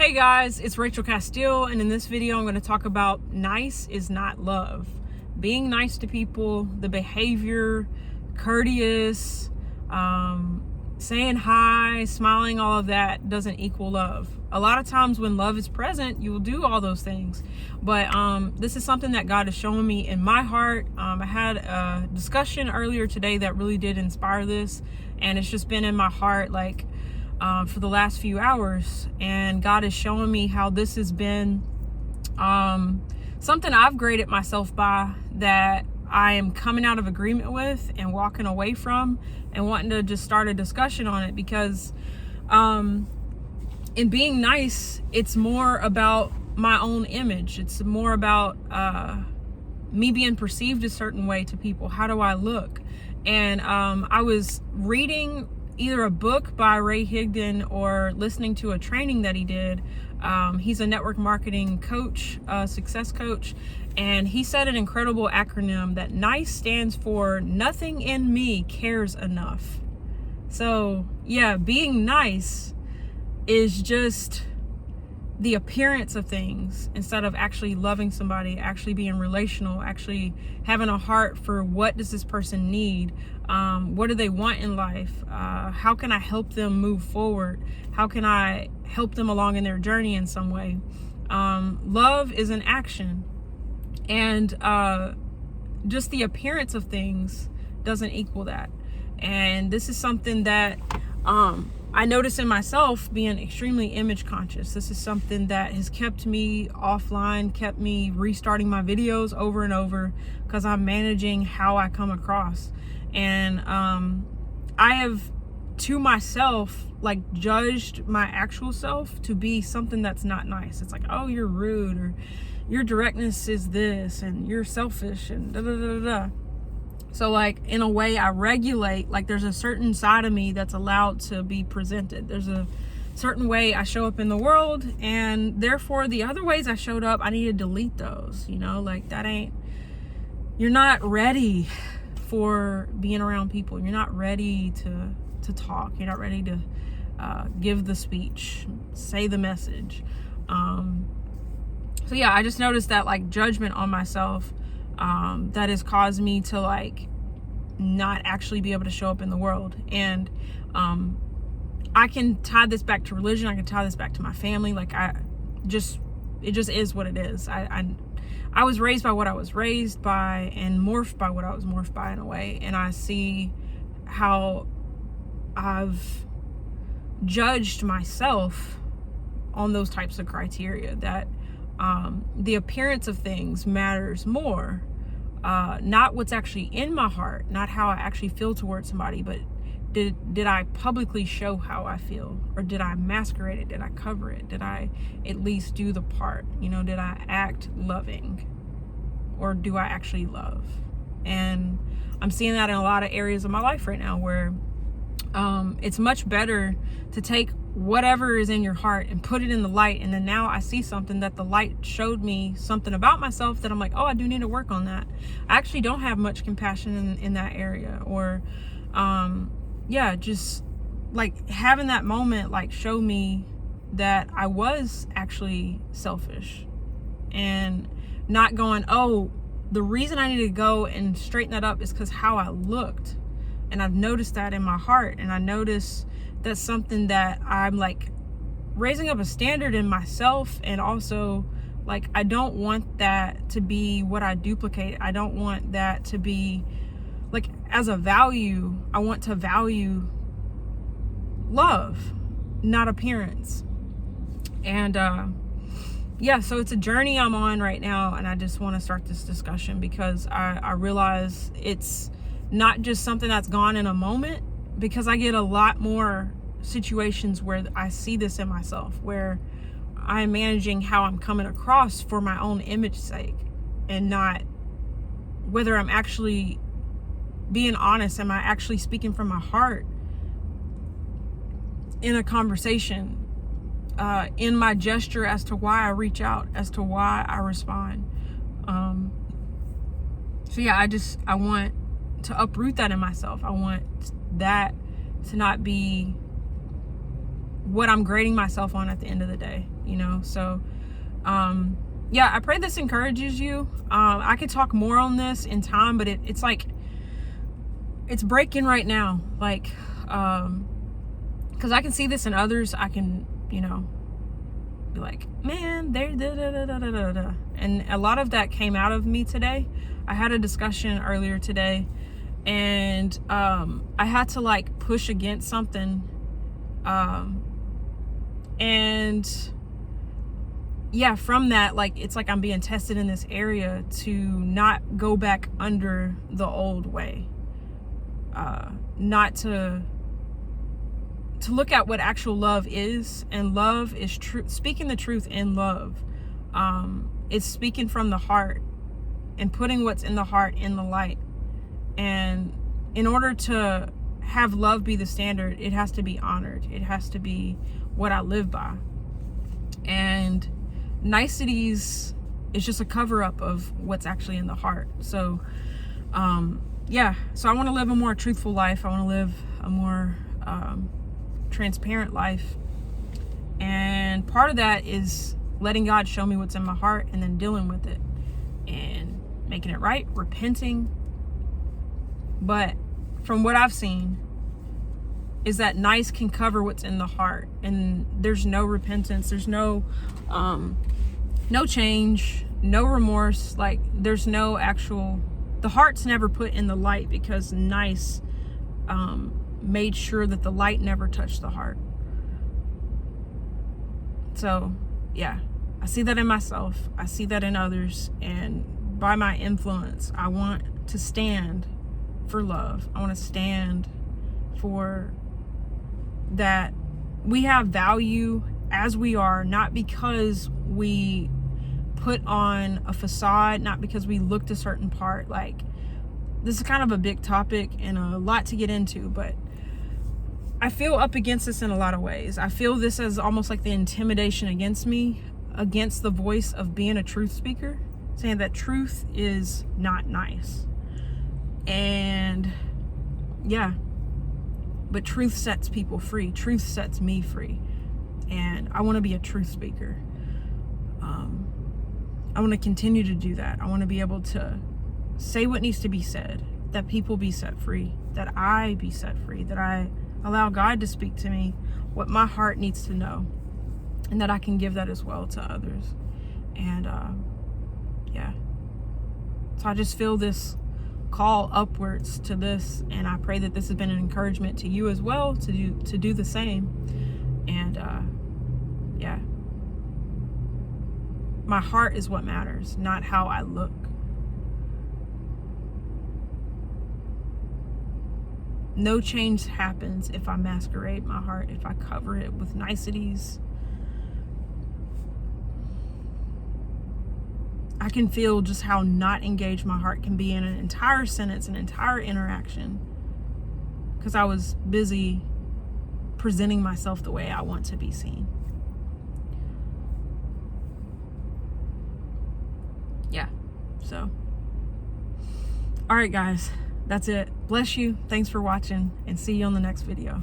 Hey guys, it's Rachel Castille, and in this video I'm going to talk about nice is not love. Being nice to people, the behavior, courteous, saying hi, smiling, all of that doesn't equal love. A lot of times when love is present, you will do all those things. But this is something that God is showing me in my heart. I had a discussion earlier today that really did inspire this, and it's just been in my heart for the last few hours, and God is showing me how this has been something I've graded myself by, that I am coming out of agreement with and walking away from, and wanting to just start a discussion on it, because in being nice, it's more about my own image. It's more about me being perceived a certain way to people. How do I look? And I was reading either a book by Ray Higdon or listening to a training that he did. He's a network marketing coach, success coach, and he said an incredible acronym that NICE stands for nothing in me cares enough. So yeah, being nice is just the appearance of things instead of actually loving somebody, actually being relational, actually having a heart for what does this person need, what do they want in life, how can I help them move forward, how can I help them along in their journey in some way. Love is an action, and just the appearance of things doesn't equal that. And this is something that I notice in myself, being extremely image conscious. This is something that has kept me offline, kept me restarting my videos over and over, because I'm managing how I come across. And I have, to myself, judged my actual self to be something that's not nice. It's like, oh, you're rude, or your directness is this, and you're selfish, and da da da da. So in a way, I regulate, there's a certain side of me that's allowed to be presented. There's a certain way I show up in the world, and therefore the other ways I showed up, I need to delete those, you're not ready for being around people. You're not ready to talk. You're not ready to give the speech, say the message. So yeah, I just noticed that judgment on myself, that has caused me to not actually be able to show up in the world. And I can tie this back to religion. I can tie this back to my family. It just is what it is. I was raised by what I was raised by, and morphed by what I was morphed by, in a way. And I see how I've judged myself on those types of criteria, that the appearance of things matters more, not what's actually in my heart, not how I actually feel towards somebody, but did I publicly show how I feel, or did I masquerade it? Did I cover it? Did I at least do the part? Did I act loving, or do I actually love? And I'm seeing that in a lot of areas of my life right now, where it's much better to take whatever is in your heart and put it in the light. And then now I see something that the light showed me something about myself that I'm like, oh, I do need to work on that. I actually don't have much compassion in that area. Or just having that moment show me that I was actually selfish, and not going, oh, the reason I need to go and straighten that up is because how I looked. And I've noticed that in my heart, and I notice that's something that I'm raising up a standard in myself. And also I don't want that to be what I duplicate. I don't want that to be as a value. I want to value love, not appearance. And so it's a journey I'm on right now, and I just want to start this discussion because I realize it's not just something that's gone in a moment, because I get a lot more situations where I see this in myself, where I'm managing how I'm coming across for my own image sake, and not whether I'm actually being honest. Am I actually speaking from my heart in a conversation, in my gesture as to why I reach out, as to why I respond. I want to uproot that in myself. I want that to not be what I'm grading myself on at the end of the day, you know? So, yeah, I pray this encourages you. I could talk more on this in time, but it's like, it's breaking right now. Like, because I can see this in others. I can, you know, be like, man, they're da. And a lot of that came out of me today. I had a discussion earlier today, and I had to like push against something. And yeah, from that, like, it's like I'm being tested in this area to not go back under the old way. Not to look at what actual love is, and love is speaking the truth in love. It's speaking from the heart and putting what's in the heart in the light. And in order to have love be the standard, it has to be honored. It has to be what I live by. And niceties is just a cover-up of what's actually in the heart. So yeah, so I want to live a more truthful life. I want to live a more transparent life, and part of that is letting God show me what's in my heart and then dealing with it and making it right, repenting. But from what I've seen is that nice can cover what's in the heart, and there's no repentance, there's no change, no remorse. Like, there's no actual, the heart's never put in the light because nice made sure that the light never touched the heart. So yeah, I see that in myself, I see that in others, and by my influence, I want to stand for love. I want to stand for that we have value as we are, not because we put on a facade, not because we looked a certain part. Like, this is kind of a big topic and a lot to get into, but I feel up against this in a lot of ways. I feel this as almost like the intimidation against me, against the voice of being a truth speaker, saying that truth is not nice. And yeah, but truth sets people free. Truth sets me free. And I want to be a truth speaker. I want to continue to do that. I want to be able to say what needs to be said, that people be set free, that I be set free, that I allow God to speak to me what my heart needs to know, and that I can give that as well to others. And yeah, so I just feel this call upwards to this, and I pray that this has been an encouragement to you as well to do the same. And yeah, my heart is what matters, not how I look. No change happens if I masquerade my heart, if I cover it with niceties. I can feel just how not engaged my heart can be in an entire sentence, an entire interaction, because I was busy presenting myself the way I want to be seen. Yeah, so. All right, guys, that's it. Bless you. Thanks for watching, and see you on the next video.